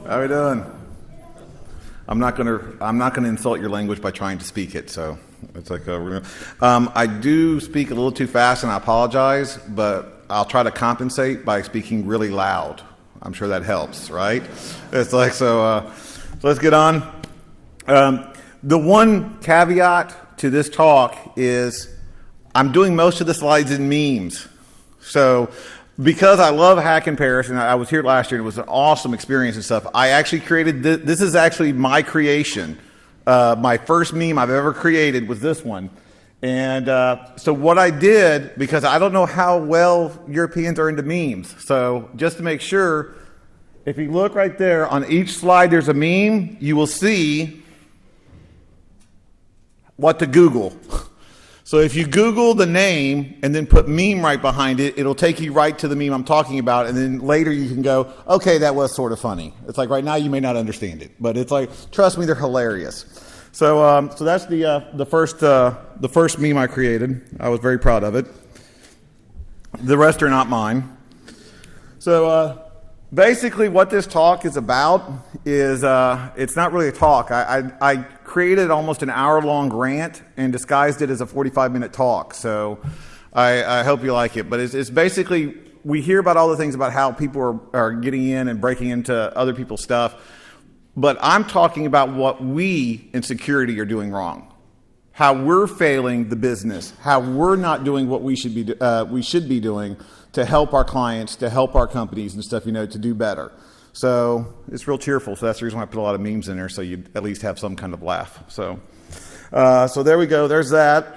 How we doing? I'm not gonna insult your language by trying to speak it. So it's like I do speak a little too fast, and I apologize. But I'll try to compensate by speaking really loud. I'm sure that helps, right? It's like so let's get on. The one caveat to this talk is I'm doing most of the slides in memes. So because I love Hack in Paris, and I was here last year, and it was an awesome experience and stuff, I actually created this is actually my creation. My first meme I've ever created was this one. And so what I did, because I don't know how well Europeans are into memes, so just to make sure, if you look right there, on each slide there's a meme, you will see what to Google. So if you Google the name and then put meme right behind it, it'll take you right to the meme I'm talking about, and then later you can go, okay, that was sort of funny. It's like right now you may not understand it, but it's like, trust me, they're hilarious. So that's the first meme I created. I was very proud of it. The rest are not mine. So basically what this talk is about is it's not really a talk. I created almost an hour-long rant and disguised it as a 45-minute talk. So I hope you like it. But it's basically, we hear about all the things about how people are getting in and breaking into other people's stuff. But I'm talking about what we in security are doing wrong. How we're failing the business. How we're not doing what we should be doing to help our clients, to help our companies and stuff, to do better. So it's real cheerful. So that's the reason why I put a lot of memes in there, so you at least have some kind of laugh. So there we go. There's that. A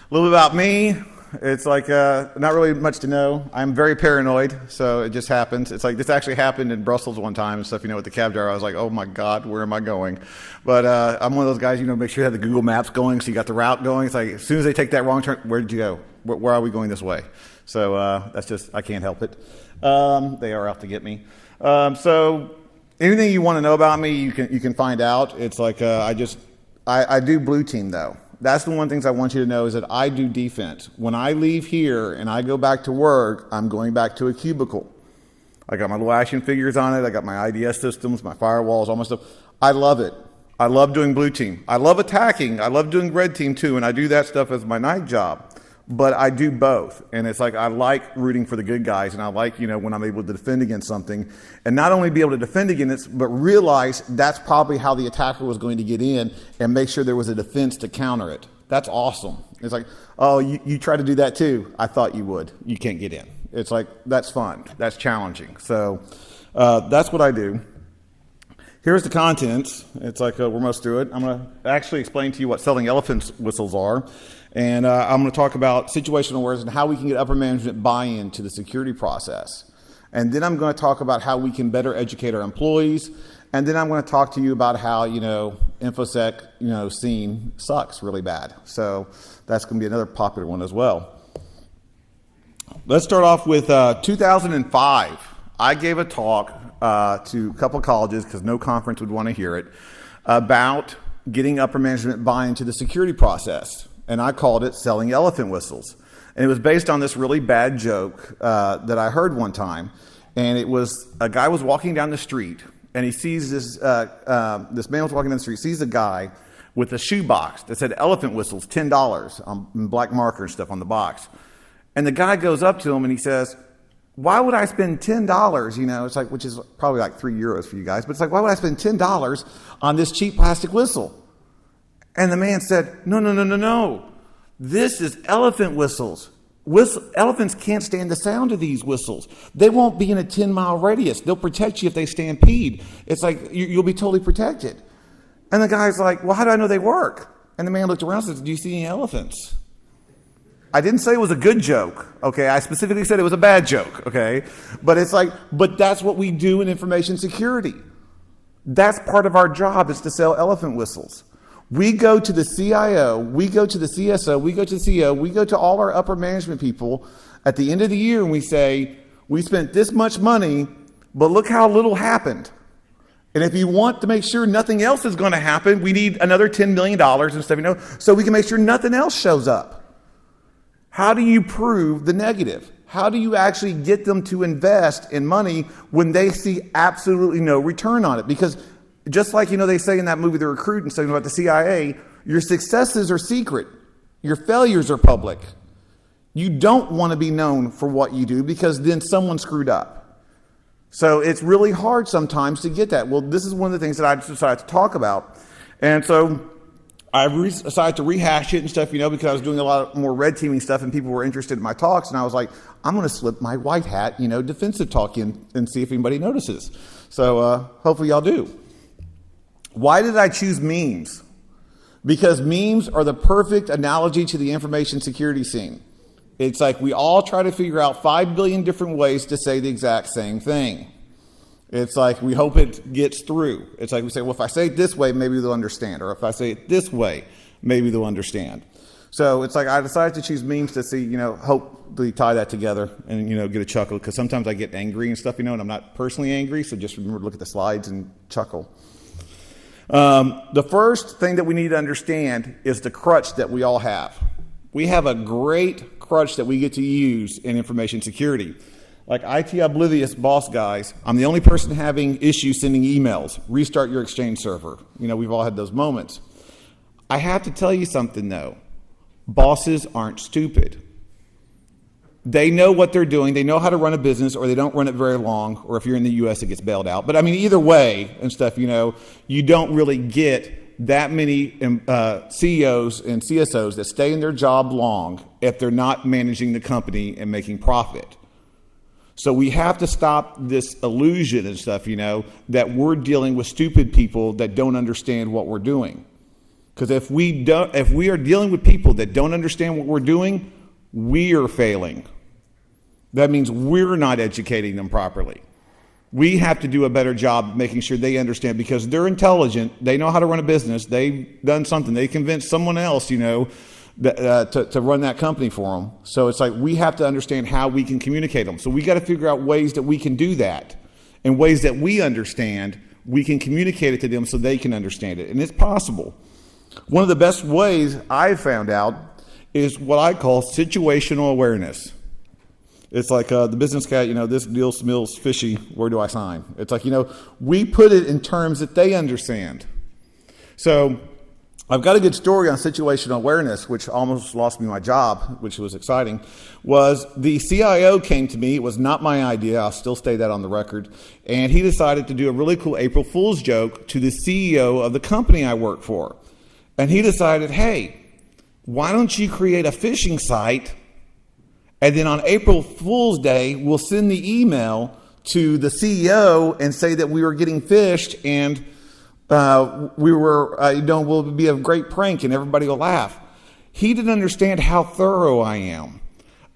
little bit about me. It's like not really much to know. I'm very paranoid, so it just happens. It's like this actually happened in Brussels one time and stuff, with the cab driver. I was like, oh my God, where am I going? But I'm one of those guys, make sure you have the Google Maps going so you got the route going. It's like as soon as they take that wrong turn, where did you go? Where are we going this way? So that's just, I can't help it. They are out to get me. So anything you want to know about me, you can find out. It's like I do blue team though. That's the one thing I want you to know is that I do defense. When I leave here and I go back to work, I'm going back to a cubicle. I got my little action figures on it. I got my IDS systems, my firewalls, all my stuff. I love it. I love doing blue team. I love attacking. I love doing red team too, and I do that stuff as my night job. But I do both, and it's like I like rooting for the good guys, and I like, when I'm able to defend against something, and not only be able to defend against it, but realize that's probably how the attacker was going to get in, and make sure there was a defense to counter it. That's awesome. It's like, oh, you try to do that too? I thought you would. You can't get in. It's like, that's fun. That's challenging. So that's what I do. Here's the contents. It's like we're almost through it. I'm going to actually explain to you what selling elephant whistles are. And I'm going to talk about situational awareness and how we can get upper management buy-in to the security process. And then I'm going to talk about how we can better educate our employees. And then I'm going to talk to you about how, INFOSEC, scene sucks really bad. So that's going to be another popular one as well. Let's start off with 2005. I gave a talk to a couple of colleges, because no conference would want to hear it, about getting upper management buy-in to the security process. And I called it Selling Elephant Whistles. And it was based on this really bad joke that I heard one time. And it was, a guy was walking down the street, and he sees this man was walking down the street, sees a guy with a shoebox that said elephant whistles, $10 on black marker and stuff on the box. And the guy goes up to him and he says, why would I spend $10, it's like, which is probably like €3 for you guys, but it's like, why would I spend $10 on this cheap plastic whistle? And the man said, no. This is elephant whistles. Elephants can't stand the sound of these whistles. They won't be in a 10-mile radius. They'll protect you if they stampede. It's like you'll be totally protected. And the guy's like, well, how do I know they work? And the man looked around and said, do you see any elephants? I didn't say it was a good joke, okay? I specifically said it was a bad joke, okay? But it's like, but that's what we do in information security. That's part of our job, is to sell elephant whistles. We go to the CIO, we go to the CSO, we go to the CEO, we go to all our upper management people at the end of the year, and we say, we spent this much money, but look how little happened. And if you want to make sure nothing else is going to happen, we need another $10 million and stuff, so we can make sure nothing else shows up. How do you prove the negative? how do you actually get them to invest in money when they see absolutely no return on it? Because just like, they say in that movie, The Recruit, and something about the CIA, your successes are secret. Your failures are public. You don't want to be known for what you do because then someone screwed up. So it's really hard sometimes to get that. Well, this is one of the things that I decided to talk about. And so I decided to rehash it and stuff, because I was doing a lot more red teaming stuff and people were interested in my talks. And I was like, I'm going to slip my white hat, defensive talk in and see if anybody notices. So hopefully y'all do. Why did I choose memes? Because memes are the perfect analogy to the information security scene. It's like we all try to figure out 5 billion different ways to say the exact same thing. It's like we hope it gets through. It's like we say, well, if I say it this way, maybe they'll understand. Or if I say it this way, maybe they'll understand. So it's like I decided to choose memes to see, hopefully tie that together and, get a chuckle. Because sometimes I get angry and stuff, and I'm not personally angry. So just remember to look at the slides and chuckle. The first thing that we need to understand is the crutch that we all have. We have a great crutch that we get to use in information security. Like IT oblivious boss guys, I'm the only person having issues sending emails. Restart your Exchange server. We've all had those moments. I have to tell you something though. Bosses aren't stupid. They know what they're doing. They know how to run a business, or they don't run it very long, or if you're in the US, it gets bailed out. But either way and stuff, you don't really get that many CEOs and CSOs that stay in their job long if they're not managing the company and making profit. So we have to stop this illusion and stuff, that we're dealing with stupid people that don't understand what we're doing. Because if we are dealing with people that don't understand what we're doing, we are failing. That means we're not educating them properly. We have to do a better job making sure they understand, because they're intelligent. They know how to run a business. They've done something. They convinced someone else, to run that company for them. So it's like we have to understand how we can communicate them. So we got to figure out ways that we can do that, and ways that we understand, we can communicate it to them so they can understand it. And it's possible. One of the best ways I've found out is what I call situational awareness. It's like the business guy, this deal smells fishy, where do I sign? It's like, we put it in terms that they understand. So I've got a good story on situational awareness, which almost lost me my job, which was exciting. Was the CIO came to me. It was not my idea. I'll still state that on the record. And he decided to do a really cool April Fool's joke to the CEO of the company I work for. And he decided, hey, why don't you create a phishing site, and then on April Fool's Day, we'll send the email to the CEO and say that we were getting phished, and will be a great prank and everybody will laugh. He didn't understand how thorough I am.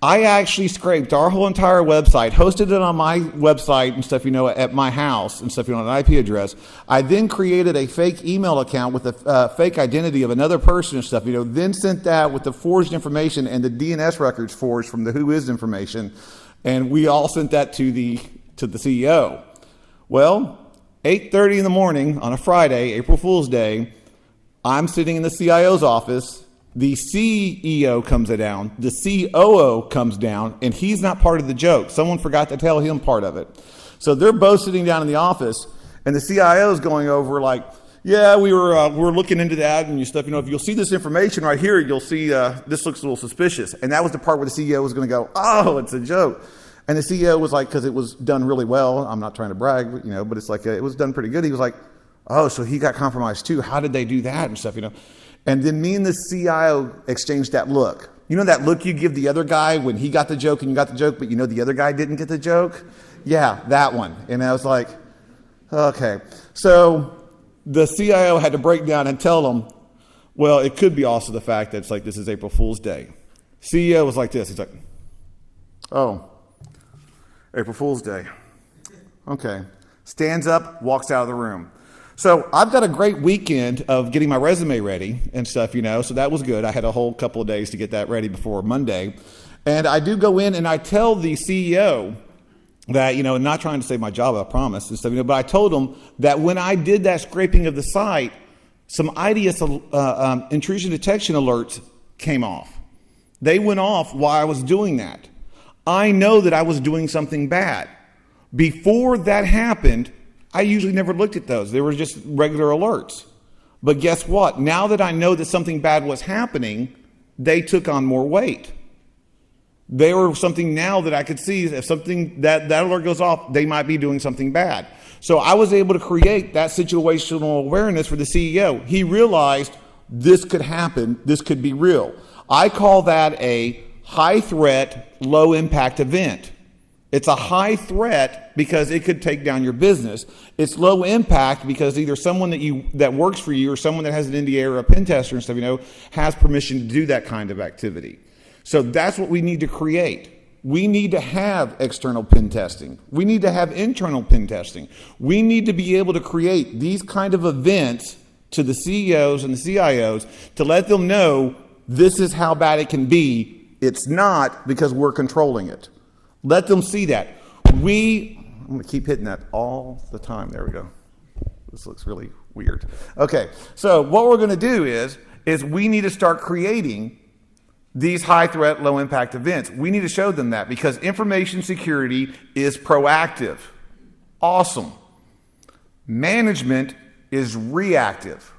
I actually scraped our whole entire website, hosted it on my website and stuff, at my house and stuff, an IP address. I then created a fake email account with a fake identity of another person and stuff, then sent that with the forged information and the DNS records forged from the Whois information. And we all sent that to the CEO. Well, 8:30 in the morning on a Friday, April Fool's Day, I'm sitting in the CIO's office. The CEO comes down, the COO comes down, and he's not part of the joke. Someone forgot to tell him part of it. So they're both sitting down in the office, and the CIO is going over like, yeah, we're looking into that and stuff. If you'll see this information right here, you'll see this looks a little suspicious. And that was the part where the CEO was going to go, oh, it's a joke. And the CEO was like, because it was done really well. I'm not trying to brag, but it's like it was done pretty good. He was like, oh, so he got compromised too. How did they do that and stuff, And then me and the CIO exchanged that look. That look you give the other guy when he got the joke and you got the joke, but the other guy didn't get the joke? Yeah, that one. And I was like, okay. So the CIO had to break down and tell them, well, it could be also the fact that it's like this is April Fool's Day. CEO was like this. He's like, oh, April Fool's Day. Okay. Stands up, walks out of the room. So I've got a great weekend of getting my resume ready and stuff, so that was good. I had a whole couple of days to get that ready before Monday. And I do go in and I tell the CEO that, not trying to save my job, I promise, and stuff, but I told him that when I did that scraping of the site, some IDS intrusion detection alerts came off. They went off while I was doing that. I know that I was doing something bad. Before that happened, I usually never looked at those. They were just regular alerts. But guess what? Now that I know that something bad was happening, they took on more weight. They were something now that I could see if something that alert goes off, they might be doing something bad. So I was able to create that situational awareness for the CEO. He realized this could happen. This could be real. I call that a high threat, low impact event. It's a high threat because it could take down your business. It's low impact because either someone that works for you or someone that has an NDA or a pen tester and stuff, has permission to do that kind of activity. So that's what we need to create. We need to have external pen testing. We need to have internal pen testing. We need to be able to create these kind of events to the CEOs and the CIOs to let them know this is how bad it can be. It's not because we're controlling it. Let them see that. I'm going to keep hitting that all the time. There we go. This looks really weird. Okay, so what we're going to do is we need to start creating these high threat, low impact events. We need to show them that because information security is proactive. Awesome. Management is reactive.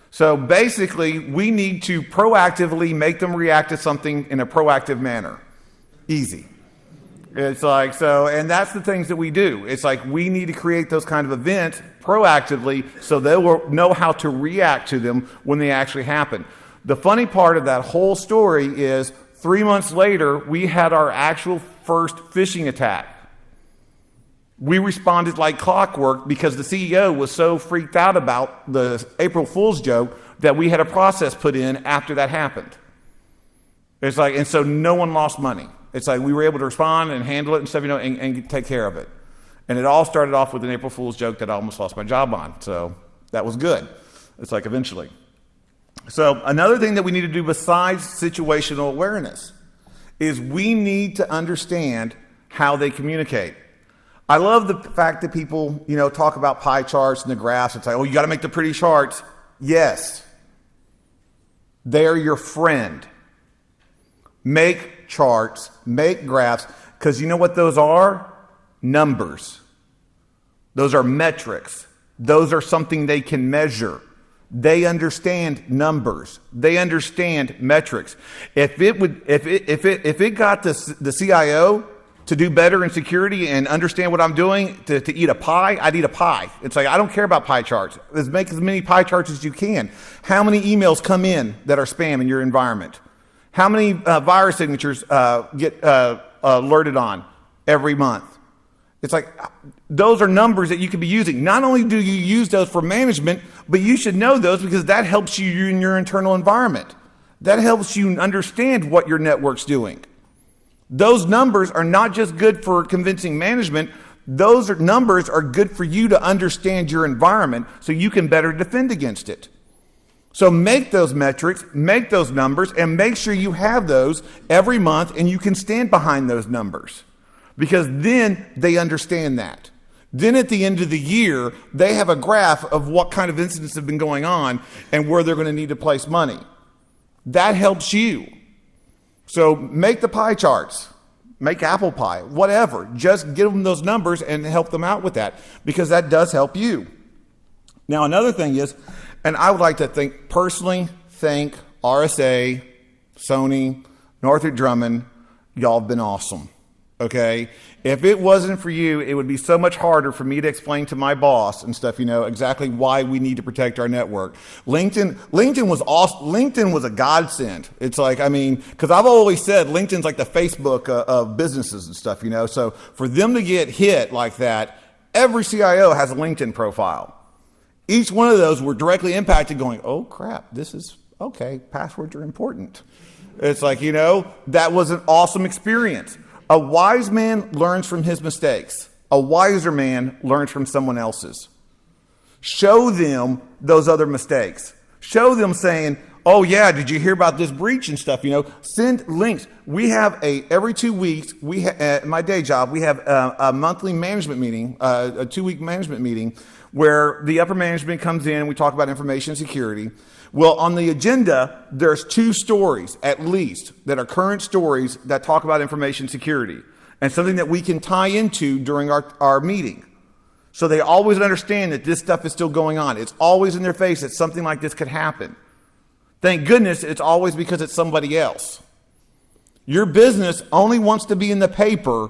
So basically, we need to proactively make them react to something in a proactive manner. Easy. It's like, so, and that's the things that we do. It's like we need to create those kind of events proactively so they will know how to react to them when they actually happen. The funny part of that whole story is 3 months later, we had our actual first phishing attack. We responded like clockwork because the CEO was so freaked out about the April Fool's joke that we had a process put in after that happened. It's like, and so no one lost money. It's like we were able to respond and handle it and stuff, and take care of it. And it all started off with an April Fool's joke that I almost lost my job on. So that was good. It's like eventually. So another thing that we need to do besides situational awareness is we need to understand how they communicate. I love the fact that people, talk about pie charts and the graphs. It's like, oh, you got to make the pretty charts. Yes. They're your friend. Make charts, make graphs, because you know what those are? Numbers. Those are metrics. Those are something they can measure. They understand numbers. They understand metrics. If it got the CIO to do better in security and understand what I'm doing to eat a pie, I'd eat a pie. It's like I don't care about pie charts. Let's make as many pie charts as you can. How many emails come in that are spam in your environment? How many virus signatures get alerted on every month? It's like those are numbers that you could be using. Not only do you use those for management, but you should know those because that helps you in your internal environment. That helps you understand what your network's doing. Those numbers are not just good for convincing management. Those numbers are good for you to understand your environment so you can better defend against it. So make those metrics, make those numbers, and make sure you have those every month and you can stand behind those numbers. Because then they understand that. Then at the end of the year, they have a graph of what kind of incidents have been going on and where they're going to need to place money. That helps you. So make the pie charts, make apple pie, whatever. Just give them those numbers and help them out with that because that does help you. Now, another thing is, and I would like to thank RSA, Sony, Northrop Grumman. Y'all have been awesome. Okay? If it wasn't for you, it would be so much harder for me to explain to my boss and stuff, exactly why we need to protect our network. LinkedIn was awesome. LinkedIn was a godsend. It's like, because I've always said LinkedIn's like the Facebook of businesses and stuff, So for them to get hit like that, every CIO has a LinkedIn profile. Each one of those were directly impacted going, oh crap, this is, okay, passwords are important. It's like, that was an awesome experience. A wise man learns from his mistakes. A wiser man learns from someone else's. Show them those other mistakes. Show them saying, oh yeah, did you hear about this breach and stuff? Send links. We have every 2 weeks, at my day job, we have a monthly management meeting, a 2-week management meeting where the upper management comes in, we talk about information security. Well, on the agenda, there's 2 stories, at least, that are current stories that talk about information security and something that we can tie into during our meeting. So they always understand that this stuff is still going on. It's always in their face that something like this could happen. Thank goodness it's always because it's somebody else. Your business only wants to be in the paper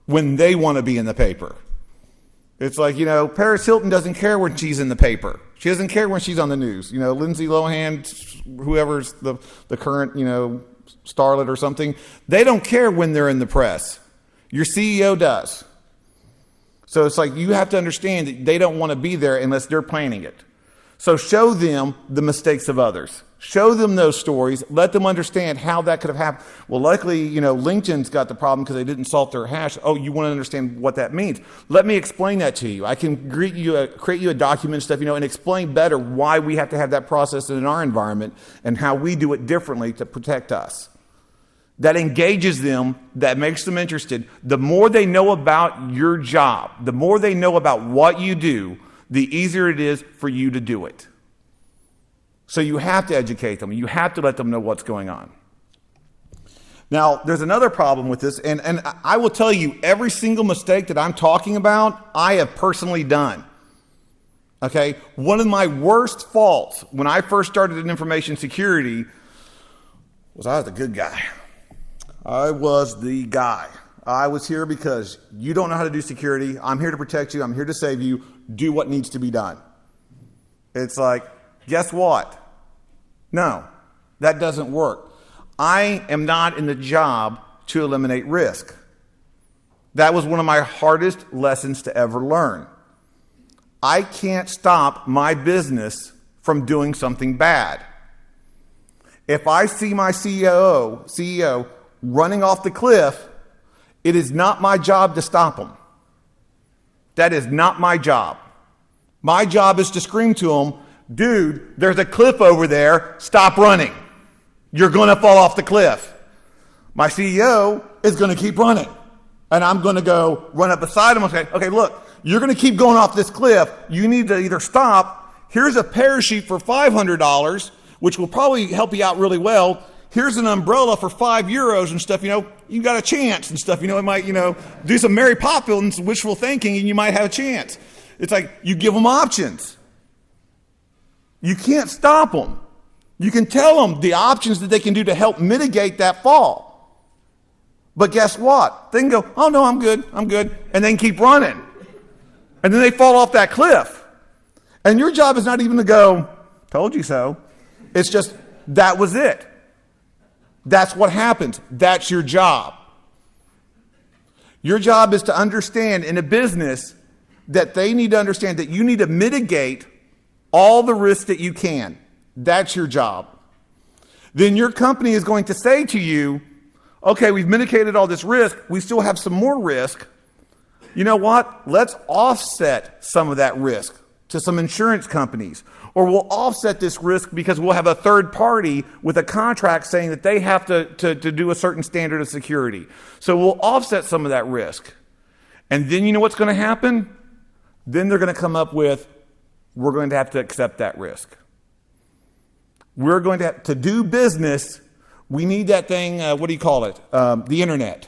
when they want to be in the paper. It's like, Paris Hilton doesn't care when she's in the paper. She doesn't care when she's on the news. Lindsay Lohan, whoever's the current, starlet or something, they don't care when they're in the press. Your CEO does. So it's like you have to understand that they don't want to be there unless they're planning it. So show them the mistakes of others. Show them those stories. Let them understand how that could have happened. Well, luckily, LinkedIn's got the problem because they didn't salt their hash. Oh, you want to understand what that means? Let me explain that to you. I can create you a document and stuff, and explain better why we have to have that process in our environment and how we do it differently to protect us. That engages them, that makes them interested. The more they know about your job, the more they know about what you do, the easier it is for you to do it. So you have to educate them. You have to let them know what's going on. Now, there's another problem with this, and I will tell you, every single mistake that I'm talking about, I have personally done. Okay? One of my worst faults when I first started in information security was I was the good guy. I was the guy. I was here because you don't know how to do security. I'm here to protect you. I'm here to save you. Do what needs to be done. It's like, guess what? No, that doesn't work. I am not in the job to eliminate risk. That was one of my hardest lessons to ever learn. I can't stop my business from doing something bad. If I see my CEO running off the cliff, it is not my job to stop him. That is not my job. My job is to scream to him, dude, there's a cliff over there, stop running. You're going to fall off the cliff. My CEO is going to keep running. And I'm going to go run up beside him and say, okay, look, you're going to keep going off this cliff. You need to either stop. Here's a parachute for $500, which will probably help you out really well. Here's an umbrella for €5 and stuff, you got a chance and stuff, it might, do some Mary Poppins wishful thinking and you might have a chance. It's like you give them options. You can't stop them. You can tell them the options that they can do to help mitigate that fall. But guess what? They can go, oh no, I'm good, and then keep running. And then they fall off that cliff. And your job is not even to go, told you so. It's just, that was it. That's what happens. That's your job. Your job is to understand in a business that they need to understand that you need to mitigate all the risks that you can. That's your job. Then your company is going to say to you, okay, we've mitigated all this risk. We still have some more risk. You know what? Let's offset some of that risk to some insurance companies. Or we'll offset this risk because we'll have a third party with a contract saying that they have to do a certain standard of security. So we'll offset some of that risk. And then you know what's going to happen? Then they're going to come up with, we're going to have to accept that risk. We're going to have to do business. We need that thing, what do you call it? The internet.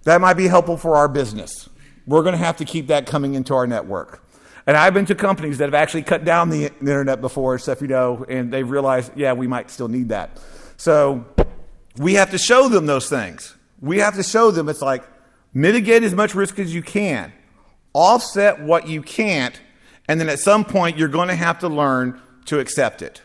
That might be helpful for our business. We're going to have to keep that coming into our network. And I've been to companies that have actually cut down the internet before, stuff, and they've realized, yeah, we might still need that. So we have to show them those things. We have to show them it's like mitigate as much risk as you can, offset what you can't, and then at some point you're going to have to learn to accept it.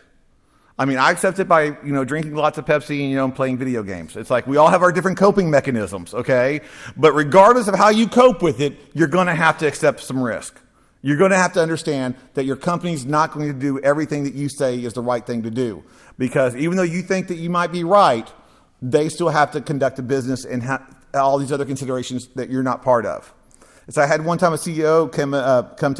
I mean, I accept it by, drinking lots of Pepsi and, playing video games. It's like we all have our different coping mechanisms, okay? But regardless of how you cope with it, you're going to have to accept some risk. You're going to have to understand that your company's not going to do everything that you say is the right thing to do. Because even though you think that you might be right, they still have to conduct a business and all these other considerations that you're not part of. So I had one time a CEO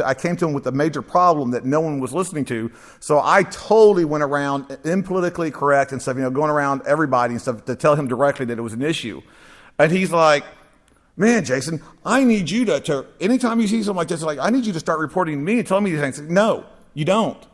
I came to him with a major problem that no one was listening to. So I totally went around impolitically correct and stuff, going around everybody and stuff to tell him directly that it was an issue. And he's like, man, Jayson, I need you to anytime you see something like this, like, I need you to start reporting to me and telling me these things. No, you don't.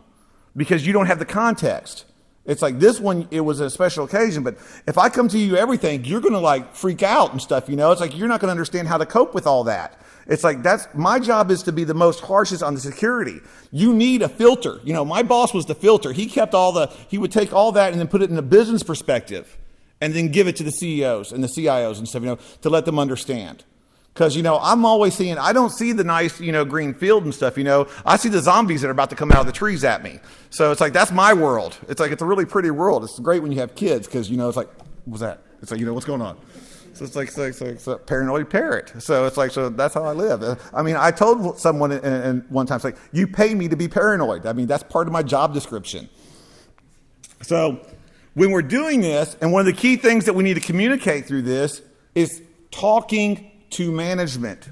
because you don't have the context. It's like this one, it was a special occasion, but if I come to you everything, you're going to like freak out and stuff, It's like you're not going to understand how to cope with all that. It's like my job is to be the most harshest on the security. You need a filter. My boss was the filter. He would take all that and then put it in a business perspective and then give it to the CEOs and the CIOs and stuff, to let them understand. Because, I'm always seeing, I don't see the nice, green field and stuff, I see the zombies that are about to come out of the trees at me. So it's like, that's my world. It's like, it's a really pretty world. It's great when you have kids because, it's like, what's that? It's like, what's going on? So it's like it's a paranoid parrot. So it's like, so that's how I live. I told someone in one time, it's like, you pay me to be paranoid. That's part of my job description. So when we're doing this, and one of the key things that we need to communicate through this is talking to management.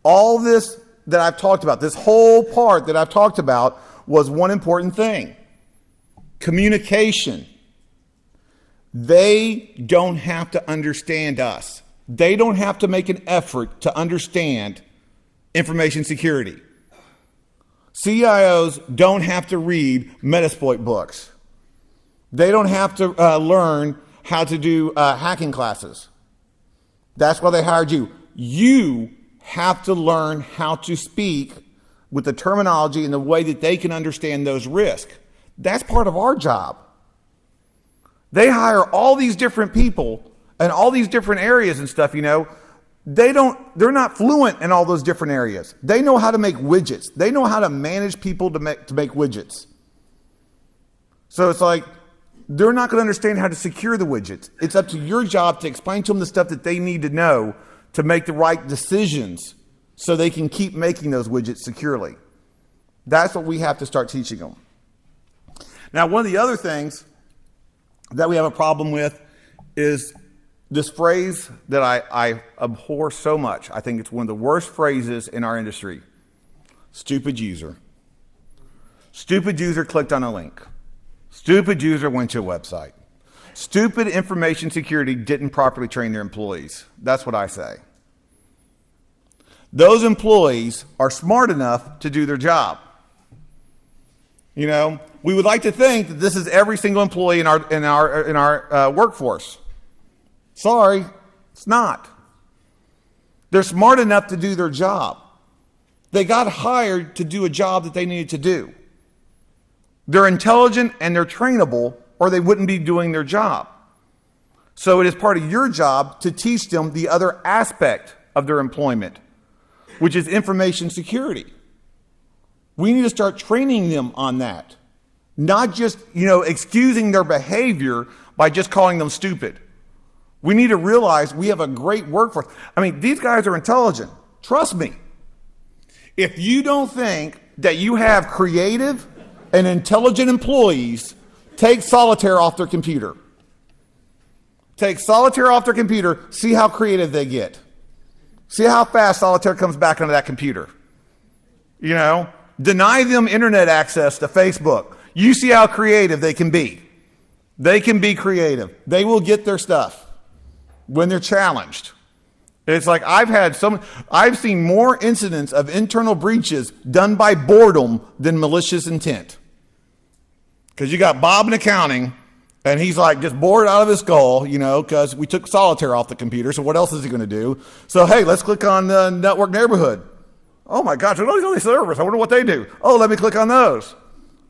All this that I've talked about, this whole part that I've talked about was one important thing. Communication. They don't have to understand us. They don't have to make an effort to understand information security. CIOs don't have to read Metasploit books. They don't have to learn how to do hacking classes. That's why they hired you. You have to learn how to speak with the terminology and the way that they can understand those risks. That's part of our job. They hire all these different people and all these different areas and stuff, they're not fluent in all those different areas. They know how to make widgets. They know how to manage people to make widgets. So it's like, they're not going to understand how to secure the widgets. It's up to your job to explain to them the stuff that they need to know to make the right decisions so they can keep making those widgets securely. That's what we have to start teaching them. Now, one of the other things that we have a problem with is this phrase that I abhor so much. I think it's one of the worst phrases in our industry. Stupid user. Stupid user clicked on a link. Stupid user went to a website. Stupid information security didn't properly train their employees. That's what I say. Those employees are smart enough to do their job. We would like to think that this is every single employee in our workforce. Sorry, it's not. They're smart enough to do their job. They got hired to do a job that they needed to do. They're intelligent and they're trainable, or they wouldn't be doing their job. So it is part of your job to teach them the other aspect of their employment, which is information security. We need to start training them on that. Not just, excusing their behavior by just calling them stupid. We need to realize we have a great workforce. These guys are intelligent. Trust me. If you don't think that you have creative and intelligent employees, take solitaire off their computer. Take solitaire off their computer, see how creative they get. See how fast solitaire comes back onto that computer. Deny them internet access to Facebook. You see how creative they can be. They can be creative. They will get their stuff when they're challenged. It's like I've seen more incidents of internal breaches done by boredom than malicious intent. Because you got Bob in accounting, and he's like just bored out of his skull, because we took solitaire off the computer, so what else is he going to do? So, hey, let's click on the network neighborhood. Oh my gosh, there's all these servers. I wonder what they do. Oh, let me click on those.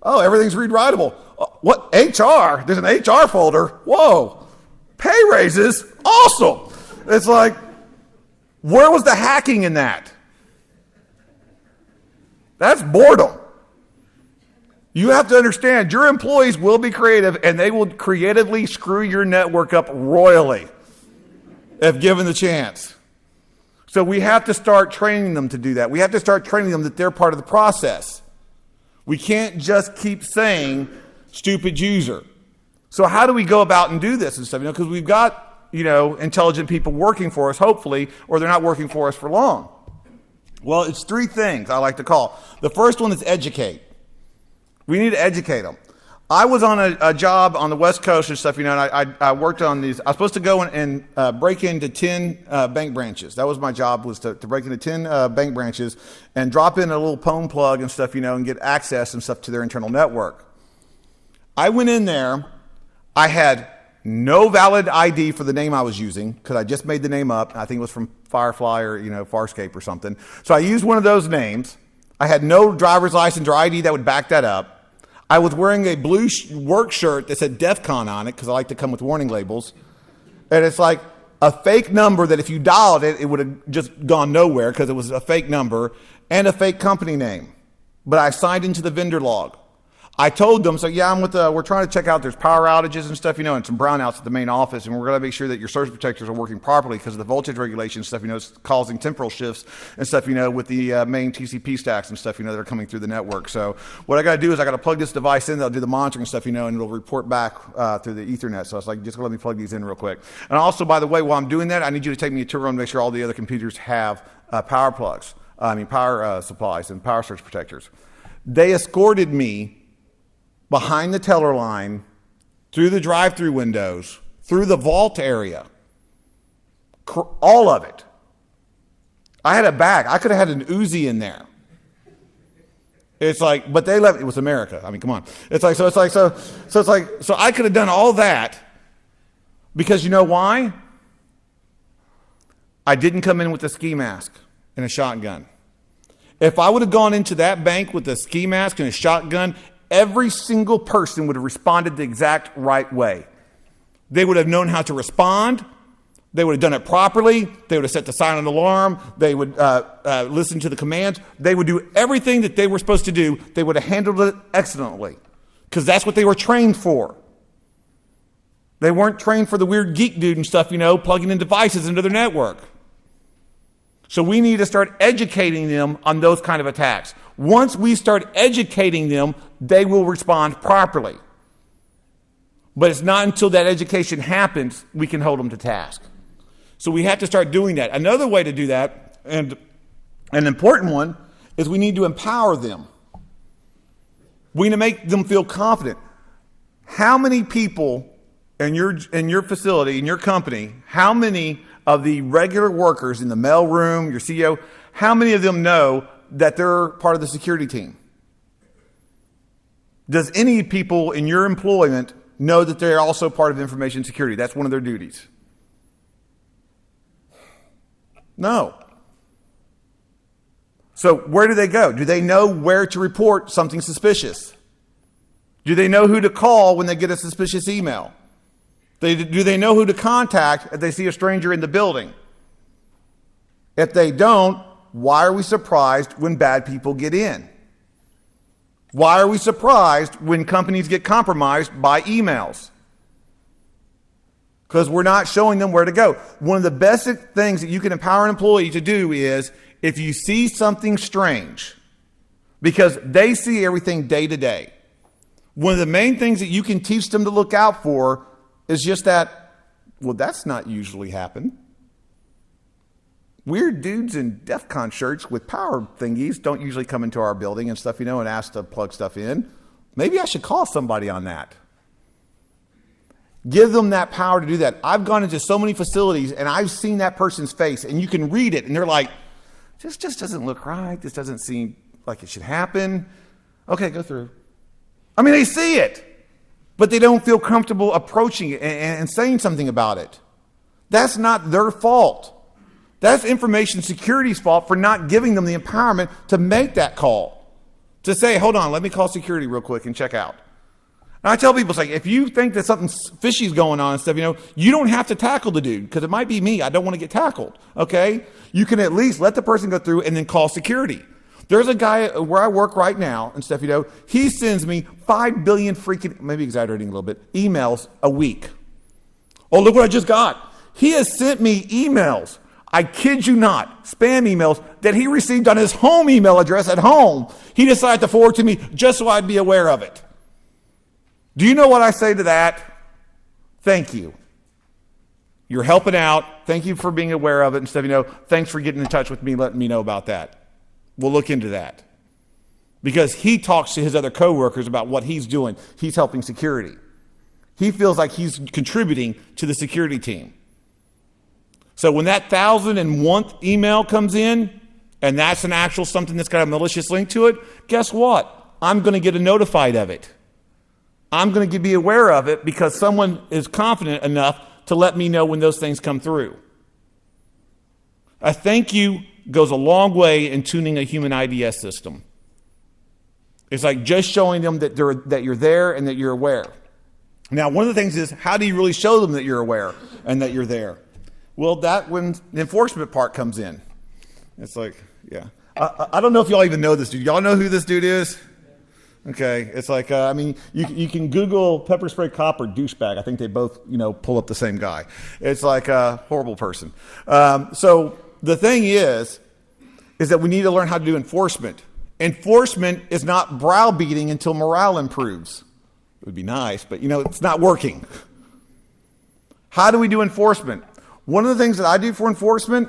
Oh, everything's read-writable. What? HR? There's an HR folder. Whoa. Pay raises? Awesome. It's like, where was the hacking in that? That's boredom. You have to understand your employees will be creative and they will creatively screw your network up royally if given the chance. So we have to start training them to do that. We have to start training them that they're part of the process. We can't just keep saying stupid user. So how do we go about and do this and stuff? Because we've got, intelligent people working for us, hopefully, or they're not working for us for long. Well, it's three things I like to call. The first one is educate. We need to educate them. I was on a job on the West Coast and stuff, and I worked on these. I was supposed to go and break into 10 bank branches. That was my job, was to break into 10 bank branches and drop in a little phone plug and stuff, and get access and stuff to their internal network. I went in there. I had no valid ID for the name I was using because I just made the name up. I think it was from Firefly or, Farscape or something. So I used one of those names. I had no driver's license or ID that would back that up. I was wearing a blue work shirt that said DEF CON on it because I like to come with warning labels. And it's like a fake number that if you dialed it, it would have just gone nowhere because it was a fake number and a fake company name. But I signed into the vendor log. I told them, we're trying to check out, there's power outages and stuff, and some brownouts at the main office, and we're going to make sure that your surge protectors are working properly because of the voltage regulation stuff, it's causing temporal shifts and stuff, with the main TCP stacks and stuff, that are coming through the network. So what I got to do is I got to plug this device in, that'll do the monitoring stuff, and it'll report back through the Ethernet. So it's like, just let me plug these in real quick. And also, by the way, while I'm doing that, I need you to take me a tour and make sure all the other computers have power supplies and power surge protectors. They escorted me behind the teller line, through the drive-through windows, through the vault area, all of it. I had a bag. I could have had an Uzi in there. It's like, but they left. It was America. I mean, come on. So I could have done all that because you know why? I didn't come in with a ski mask and a shotgun. If I would have gone into that bank with a ski mask and a shotgun, every single person would have responded the exact right way. They would have known how to respond. They would have done it properly. They would have set the silent alarm. They would listen to the commands. They would do everything that they were supposed to do. They would have handled it excellently because that's what they were trained for. They weren't trained for the weird geek dude and stuff, plugging in devices into their network. So we need to start educating them on those kind of attacks. Once we start educating them, they will respond properly. But it's not until that education happens we can hold them to task. So we have to start doing that. Another way to do that, and an important one, is we need to empower them. We need to make them feel confident. How many people in your facility, in your company, how many of the regular workers in the mail room, your CEO, how many of them know that they're part of the security team? Does any people in your employment know that they're also part of information security? That's one of their duties. No. So where do they go? Do they know where to report something suspicious? Do they know who to call when they get a suspicious email? Do they know who to contact if they see a stranger in the building? If they don't, why are we surprised when bad people get in? Why are we surprised when companies get compromised by emails? Because we're not showing them where to go. One of the best things that you can empower an employee to do is if you see something strange, because they see everything day to day, one of the main things that you can teach them to look out for is just that, well, that's not usually happen. Weird dudes in DEF CON shirts with power thingies don't usually come into our building and stuff, and ask to plug stuff in. Maybe I should call somebody on that. Give them that power to do that. I've gone into so many facilities and I've seen that person's face and you can read it and they're like, this just doesn't look right. This doesn't seem like it should happen. Okay, go through. I mean, they see it, but they don't feel comfortable approaching it and saying something about it. That's not their fault. That's information security's fault for not giving them the empowerment to make that call. To say, hold on, let me call security real quick and check out. And I tell people, it's like, if you think that something fishy's going on and stuff, you don't have to tackle the dude, because it might be me. I don't want to get tackled, okay? You can at least let the person go through and then call security. There's a guy where I work right now and stuff, he sends me 5 billion freaking, maybe exaggerating a little bit, emails a week. Oh, look what I just got. He has sent me emails, I kid you not, spam emails that he received on his home email address at home. He decided to forward to me just so I'd be aware of it. Do you know what I say to that? Thank you. You're helping out. Thank you for being aware of it and stuff. Thanks for getting in touch with me, letting me know about that. We'll look into that. because he talks to his other coworkers about what he's doing. He's helping security. He feels like he's contributing to the security team. So when that 1,001th email comes in, and that's an actual something that's got a malicious link to it, guess what? I'm going to get notified of it. I'm going to be aware of it because someone is confident enough to let me know when those things come through. A thank you goes a long way in tuning a human IDS system. It's like just showing them that you're there and that you're aware. Now, one of the things is, how do you really show them that you're aware and that you're there? Well, that when the enforcement part comes in. It's like, yeah. I don't know if y'all even know this dude. Y'all know who this dude is? Okay. It's like, I mean, you can Google pepper spray cop or douchebag. I think they both, pull up the same guy. It's like a horrible person. So the thing is that we need to learn how to do enforcement. Enforcement is not browbeating until morale improves. It would be nice, but it's not working. How do we do enforcement? One of the things that I do for enforcement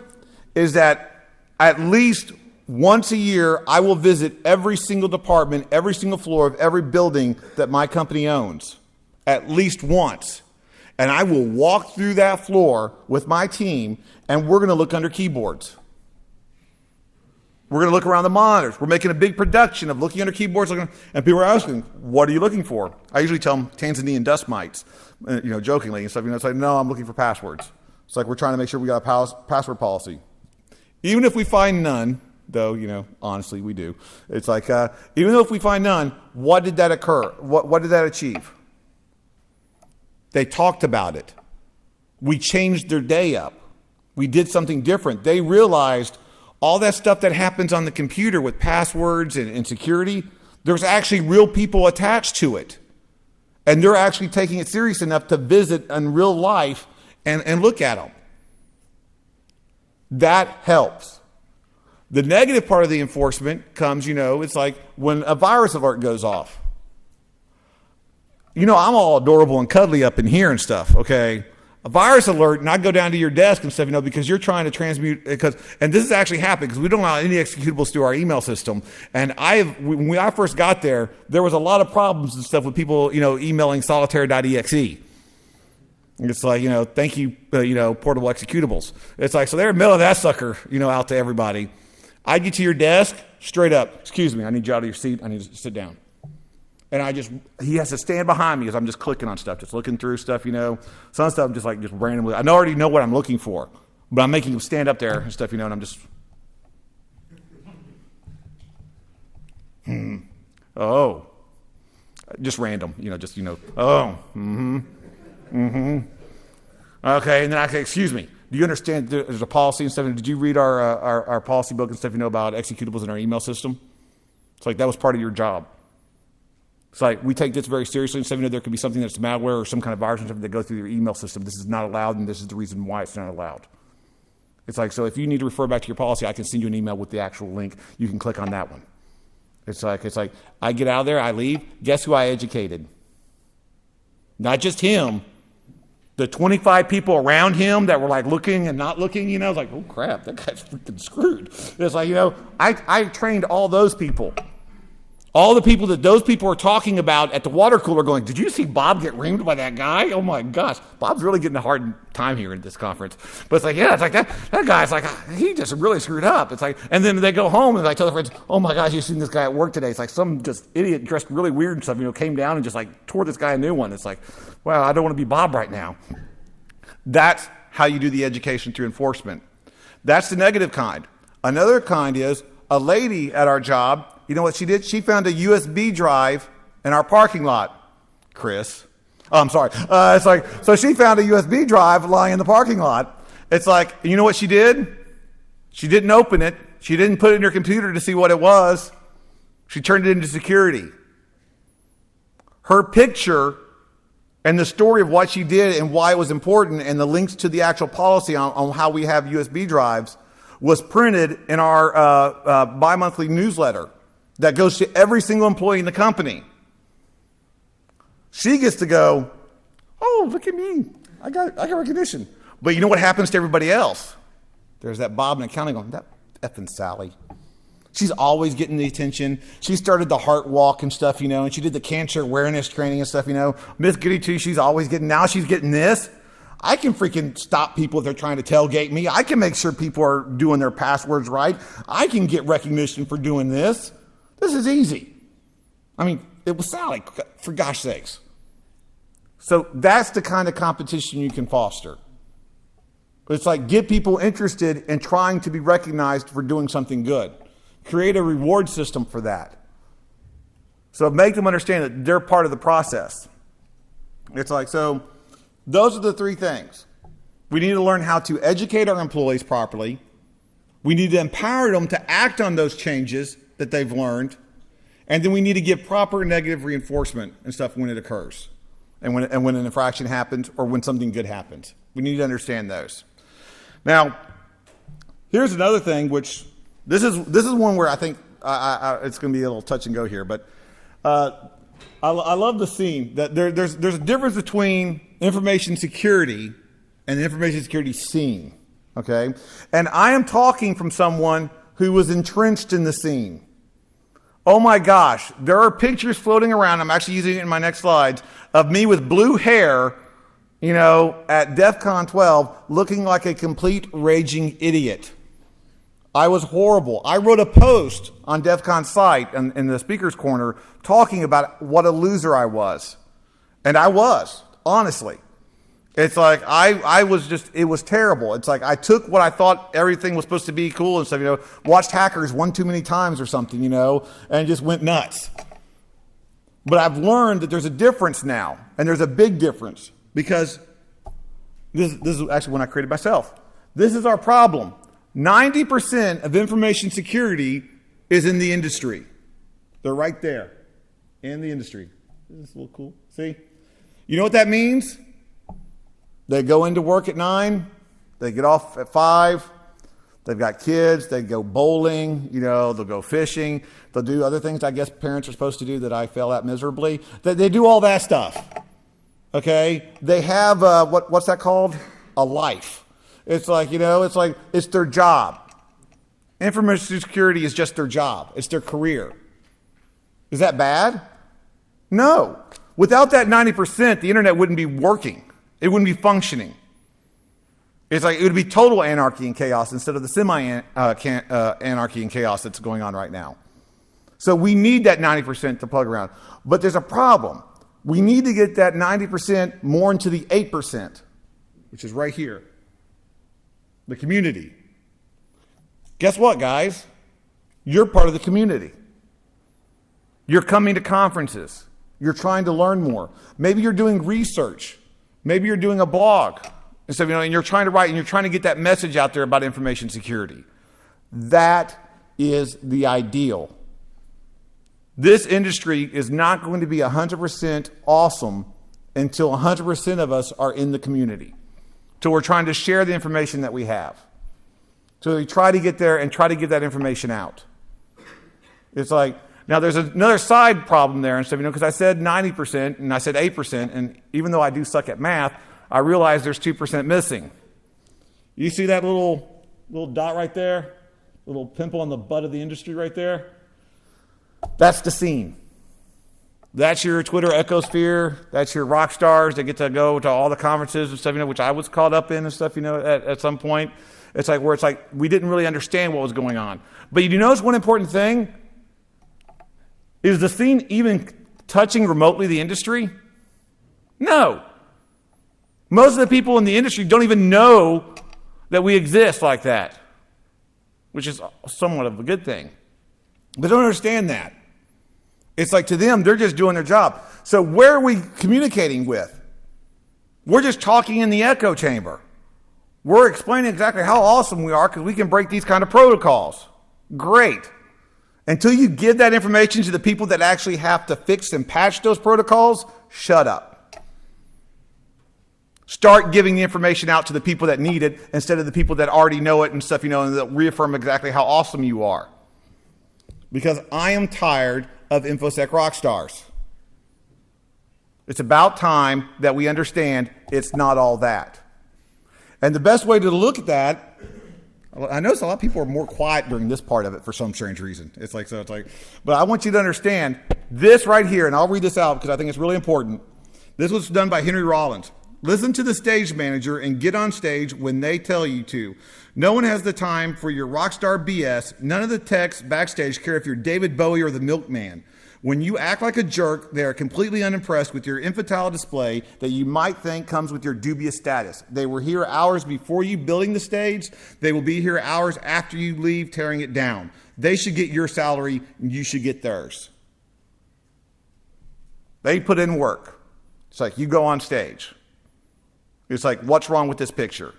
is that at least once a year, I will visit every single department, every single floor of every building that my company owns, at least once. And I will walk through that floor with my team, and we're going to look under keyboards. We're going to look around the monitors. We're making a big production of looking under keyboards, and people are asking, what are you looking for? I usually tell them Tanzanian dust mites, jokingly and stuff. It's like, no, I'm looking for passwords. It's like we're trying to make sure we got a password policy. Even if we find none, though, honestly, we do. It's like, even though if we find none, what did that occur? What did that achieve? They talked about it. We changed their day up. We did something different. They realized all that stuff that happens on the computer with passwords and security, there's actually real people attached to it. And they're actually taking it serious enough to visit in real life and look at them. That helps. The negative part of the enforcement comes, it's like when a virus alert goes off. I'm all adorable and cuddly up in here and stuff, okay? A virus alert, and I go down to your desk and stuff, because you're trying to transmute, and this has actually happened because we don't allow any executables through our email system. And when I first got there was a lot of problems and stuff with people, emailing solitaire.exe. It's like, thank you, portable executables. It's like, so they're in the middle of that sucker, out to everybody. I get to your desk, straight up, excuse me, I need you out of your seat, I need to sit down. And he has to stand behind me as I'm just clicking on stuff, just looking through stuff, Some stuff just randomly, I already know what I'm looking for, but I'm making him stand up there and stuff, and I'm just, just random, Okay, and then I say, excuse me, do you understand there's a policy and stuff? Did you read our policy book and stuff, about executables in our email system? It's like that was part of your job. It's like we take this very seriously and stuff, there could be something that's malware or some kind of virus and stuff that goes through your email system. This is not allowed, and this is the reason why it's not allowed. It's like, so if you need to refer back to your policy, I can send you an email with the actual link. You can click on that one. It's like I get out of there, I leave. Guess who I educated? Not just him. The 25 people around him that were looking and not looking, I was like, oh crap, that guy's freaking screwed. It's like, I trained all those people. All the people that those people are talking about at the water cooler going, did you see Bob get reamed by that guy? Oh my gosh, Bob's really getting a hard time here at this conference. But it's like, yeah, it's like that guy's like, he just really screwed up. It's like, and then they go home and I tell their friends, oh my gosh, you seen this guy at work today? It's like some just idiot dressed really weird and stuff, came down and just tore this guy a new one. It's like, well, I don't want to be Bob right now. That's how you do the education through enforcement. That's the negative kind. Another kind is a lady at our job. You know what she did? She found a USB drive in our parking lot. Chris. Oh, I'm sorry. It's like, so she found a USB drive lying in the parking lot. It's like, you know what she did? She didn't open it. She didn't put it in her computer to see what it was. She turned it into security. Her picture and the story of what she did and why it was important and the links to the actual policy on how we have USB drives was printed in our bi-monthly newsletter that goes to every single employee in the company. She gets to go, oh, look at me. I got recognition. But you know what happens to everybody else? There's that Bob in accounting going, that effing Sally. She's always getting the attention. She started the heart walk and stuff, and she did the cancer awareness training and stuff, Miss Goody Two, now she's getting this. I can freaking stop people if they're trying to tailgate me. I can make sure people are doing their passwords right. I can get recognition for doing this. This is easy. I mean, it was Sally, for gosh sakes. So that's the kind of competition you can foster. It's like get people interested in trying to be recognized for doing something good. Create a reward system for that. So make them understand that they're part of the process. It's like, so those are the three things. We need to learn how to educate our employees properly. We need to empower them to act on those changes that they've learned. And then we need to give proper negative reinforcement and stuff when it occurs. And when an infraction happens or when something good happens. We need to understand those. Now, here's another thing, which this is one where I think it's going to be a little touch and go here, but I love the scene that there's a difference between information security and the information security scene. Okay, and I am talking from someone who was entrenched in the scene. Oh my gosh, there are pictures floating around. I'm actually using it in my next slides of me with blue hair, at DEF CON 12, looking like a complete raging idiot. I was horrible. I wrote a post on DEF CON's site in the speaker's corner talking about what a loser I was. And I was, honestly. It's like, it was terrible. It's like I took what I thought everything was supposed to be cool and stuff, watched Hackers one too many times or something, and just went nuts. But I've learned that there's a difference now, and there's a big difference, because this is actually one I created myself. This is our problem. 90% of information security is in the industry. They're right there in the industry. Isn't this a little cool? See? You know what that means? They go into work at 9. They get off at 5. They've got kids. They go bowling. They'll go fishing. They'll do other things I guess parents are supposed to do that I fail at miserably. They do all that stuff. Okay? They have, what's that called? A life. It's like, it's their job. Information security is just their job. It's their career. Is that bad? No. Without that 90%, the internet wouldn't be working. It wouldn't be functioning. It's like it would be total anarchy and chaos instead of the semi-anarchy and chaos that's going on right now. So we need that 90% to plug around. But there's a problem. We need to get that 90% more into the 8%, which is right here. The community. Guess what, guys? You're part of the community. You're coming to conferences. You're trying to learn more. Maybe you're doing research. Maybe you're doing a blog. And so, and you're trying to write and you're trying to get that message out there about information security. That is the ideal. This industry is not going to be 100% awesome until 100% of us are in the community. So we're trying to share the information that we have. So we try to get there and try to get that information out. It's like, now there's another side problem there, and stuff, because I said 90% and I said 8%, and even though I do suck at math, I realize there's 2% missing. You see that little dot right there? Little pimple on the butt of the industry right there? That's the scene. That's your Twitter ecosphere. That's your rock stars that get to go to all the conferences and stuff, which I was caught up in and stuff, at some point. It's like where it's like we didn't really understand what was going on. But you notice one important thing? Is the scene even touching remotely the industry? No. Most of the people in the industry don't even know that we exist like that, which is somewhat of a good thing. They don't understand that. It's like to them, they're just doing their job. So where are we communicating with? We're just talking in the echo chamber. We're explaining exactly how awesome we are because we can break these kind of protocols. Great. Until you give that information to the people that actually have to fix and patch those protocols, shut up. Start giving the information out to the people that need it instead of the people that already know it and stuff, and that reaffirm exactly how awesome you are. Because I am tired of INFOSEC rock stars. It's about time that we understand it's not all that. And the best way to look at that, I notice a lot of people are more quiet during this part of it for some strange reason. But I want you to understand this right here, and I'll read this out because I think it's really important. This was done by Henry Rollins. Listen to the stage manager and get on stage when they tell you to. No one has the time for your rock star BS. None of the techs backstage care if you're David Bowie or the Milkman. When you act like a jerk, they are completely unimpressed with your infantile display that you might think comes with your dubious status. They were here hours before you building the stage. They will be here hours after you leave tearing it down. They should get your salary and you should get theirs. They put in work. It's like you go on stage. It's like, what's wrong with this picture?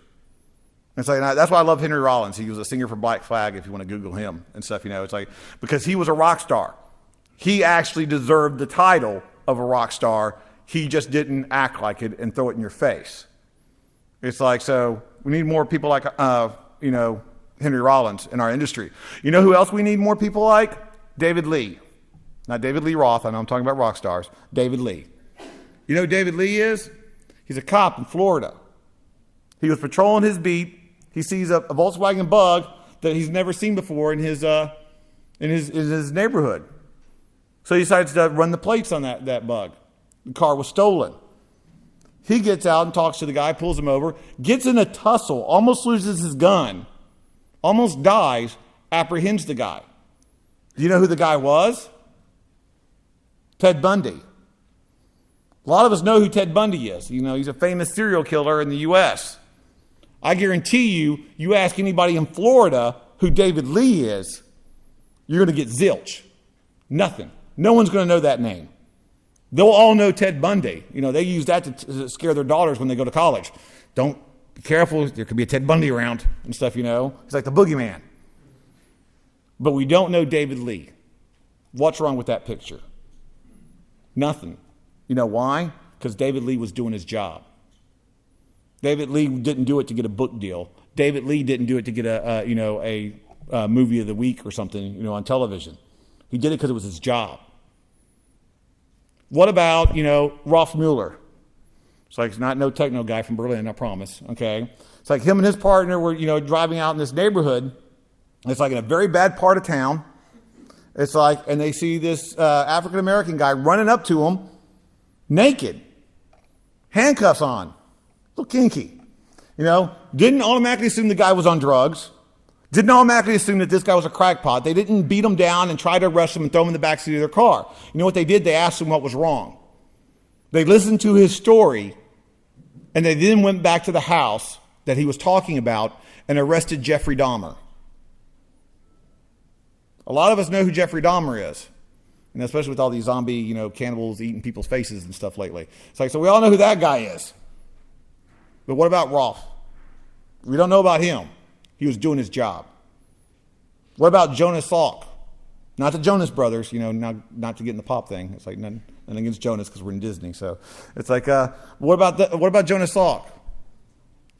It's like, that's why I love Henry Rollins. He was a singer for Black Flag, if you want to Google him and stuff, It's like, because he was a rock star. He actually deserved the title of a rock star. He just didn't act like it and throw it in your face. It's like, so we need more people like, Henry Rollins in our industry. You know who else we need more people like? David Lee. Not David Lee Roth. I know I'm talking about rock stars. David Lee. You know who David Lee is? He's a cop in Florida. He was patrolling his beat. He sees a Volkswagen Bug that he's never seen before in his neighborhood. So he decides to run the plates on that Bug. The car was stolen. He gets out and talks to the guy, pulls him over, gets in a tussle, almost loses his gun, almost dies, apprehends the guy. Do you know who the guy was? Ted Bundy. A lot of us know who Ted Bundy is. He's a famous serial killer in the U.S. I guarantee you ask anybody in Florida who David Lee is, you're going to get zilch. Nothing. No one's going to know that name. They'll all know Ted Bundy. They use that to scare their daughters when they go to college. Don't be careful. There could be a Ted Bundy around and stuff, He's like the boogeyman. But we don't know David Lee. What's wrong with that picture? Nothing. You know why? Because David Lee was doing his job. David Lee didn't do it to get a book deal. David Lee didn't do it to get a movie of the week or something, on television. He did it because it was his job. What about, Rolf Mueller? It's like, it's not no techno guy from Berlin, I promise, okay? It's like him and his partner were, driving out in this neighborhood. It's like in a very bad part of town. It's like, and they see this African-American guy running up to him, naked, handcuffs on, a little kinky. Didn't automatically assume the guy was on drugs. Didn't automatically assume that this guy was a crackpot. They didn't beat him down and try to arrest him and throw him in the backseat of their car. You know what they did? They asked him what was wrong. They listened to his story, and they then went back to the house that he was talking about and arrested Jeffrey Dahmer. A lot of us know who Jeffrey Dahmer is, and especially with all these zombie, cannibals eating people's faces and stuff lately. It's like, so we all know who that guy is. But what about Rolf? We don't know about him. He was doing his job. What about Jonas Salk? Not the Jonas Brothers, not to get in the pop thing. It's like nothing against Jonas because we're in Disney. So it's like, what about Jonas Salk?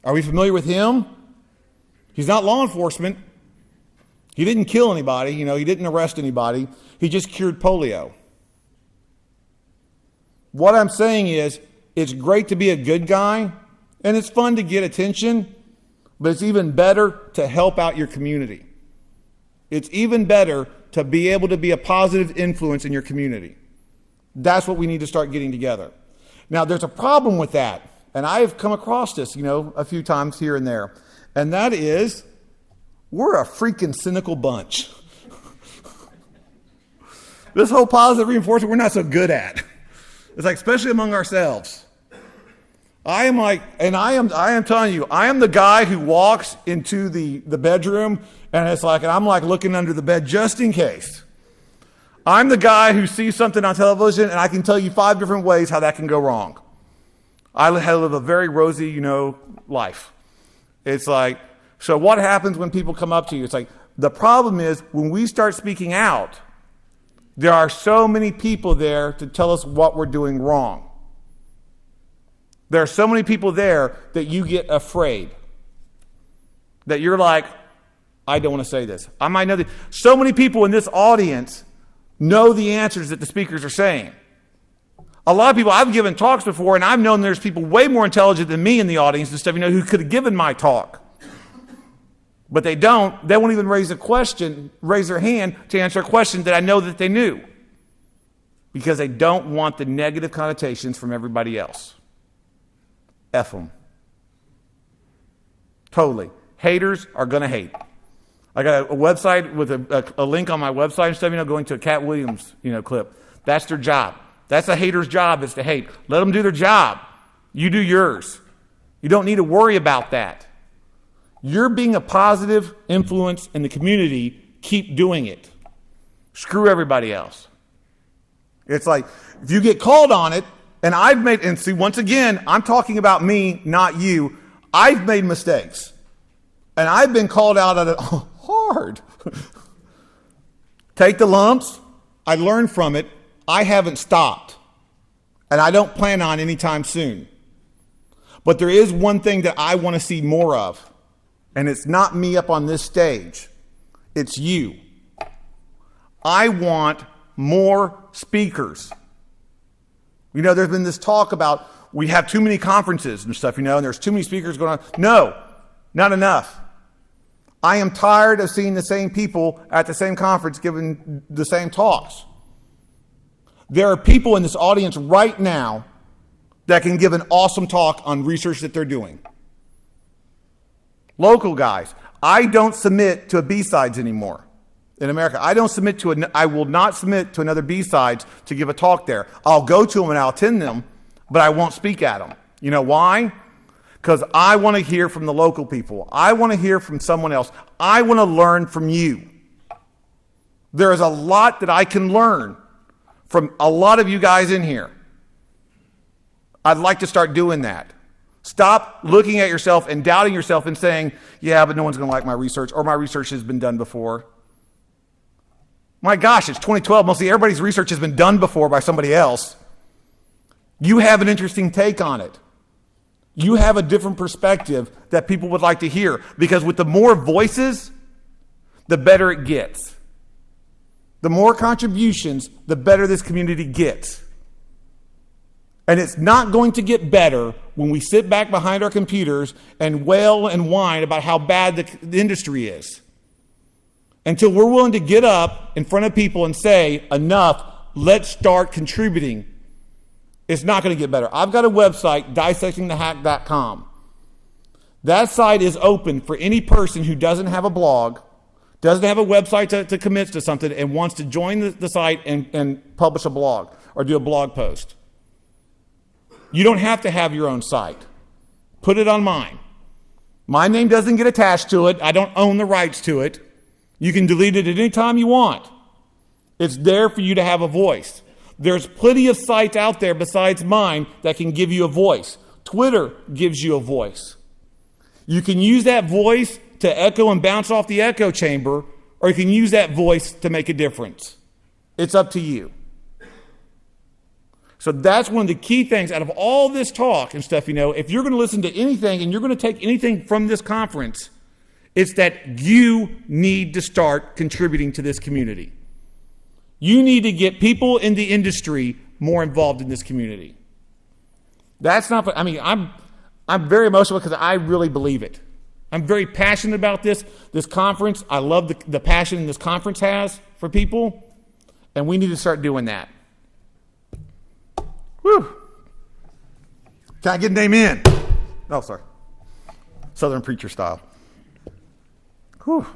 Are we familiar with him? He's not law enforcement. He didn't kill anybody. He didn't arrest anybody. He just cured polio. What I'm saying is, it's great to be a good guy, and it's fun to get attention, but it's even better to help out your community. It's even better to be able to be a positive influence in your community. That's what we need to start getting together. Now, there's a problem with that, and I've come across this, a few times here and there, and that is, we're a freaking cynical bunch. This whole positive reinforcement, we're not so good at. It's like, especially among ourselves. I am telling you, I am the guy who walks into the bedroom and I'm like looking under the bed just in case. I'm the guy who sees something on television and I can tell you 5 different ways how that can go wrong. I live a very rosy, life. It's like, so what happens when people come up to you? It's like, the problem is when we start speaking out, there are so many people there to tell us what we're doing wrong. There are so many people there that you get afraid. That you're like, I don't want to say this. I might know that. So many people in this audience know the answers that the speakers are saying. A lot of people, I've given talks before, and I've known there's people way more intelligent than me in the audience and stuff, who could have given my talk. But they don't. They won't even raise their hand to answer a question that I know that they knew. Because they don't want the negative connotations from everybody else. F them. Totally. Haters are going to hate. I got a website with a link on my website and stuff, going to a Cat Williams, clip. That's their job. That's a hater's job, is to hate. Let them do their job. You do yours. You don't need to worry about that. You're being a positive influence in the community. Keep doing it. Screw everybody else. It's like, if you get called on it, and see, once again, I'm talking about me, not you. I've made mistakes. And I've been called out on it hard. Take the lumps. I learned from it. I haven't stopped. And I don't plan on anytime soon. But there is one thing that I want to see more of. And it's not me up on this stage. It's you. I want more speakers. There's been this talk about we have too many conferences and stuff, and there's too many speakers going on. No, not enough. I am tired of seeing the same people at the same conference giving the same talks. There are people in this audience right now that can give an awesome talk on research that they're doing. Local guys. I don't submit to a B-Sides anymore. In America, I will not submit to another B-Sides to give a talk there. I'll go to them and I'll attend them, but I won't speak at them. You know why? Because I want to hear from the local people. I want to hear from someone else. I want to learn from you. There is a lot that I can learn from a lot of you guys in here. I'd like to start doing that. Stop looking at yourself and doubting yourself and saying, yeah, but no one's going to like my research, or my research has been done before. My gosh, it's 2012. Mostly everybody's research has been done before by somebody else. You have an interesting take on it. You have a different perspective that people would like to hear. Because with the more voices, the better it gets. The more contributions, the better this community gets. And it's not going to get better when we sit back behind our computers and wail and whine about how bad the industry is. Until we're willing to get up in front of people and say, enough, let's start contributing, it's not going to get better. I've got a website, dissectingthehack.com. That site is open for any person who doesn't have a blog, doesn't have a website to commit to something, and wants to join the site and publish a blog or do a blog post. You don't have to have your own site. Put it on mine. My name doesn't get attached to it. I don't own the rights to it. You can delete it at any time you want. It's there for you to have a voice. There's plenty of sites out there besides mine that can give you a voice. Twitter gives you a voice. You can use that voice to echo and bounce off the echo chamber, or you can use that voice to make a difference. It's up to you. So that's one of the key things out of all this talk and stuff, if you're going to listen to anything and you're going to take anything from this conference, it's that you need to start contributing to this community. You need to get people in the industry more involved in this community. That's not, I'm very emotional because I really believe it. I'm very passionate about this conference. I love the passion this conference has for people, and we need to start doing that. Whew. Can I get an amen? Oh, sorry. Southern preacher style. Whew.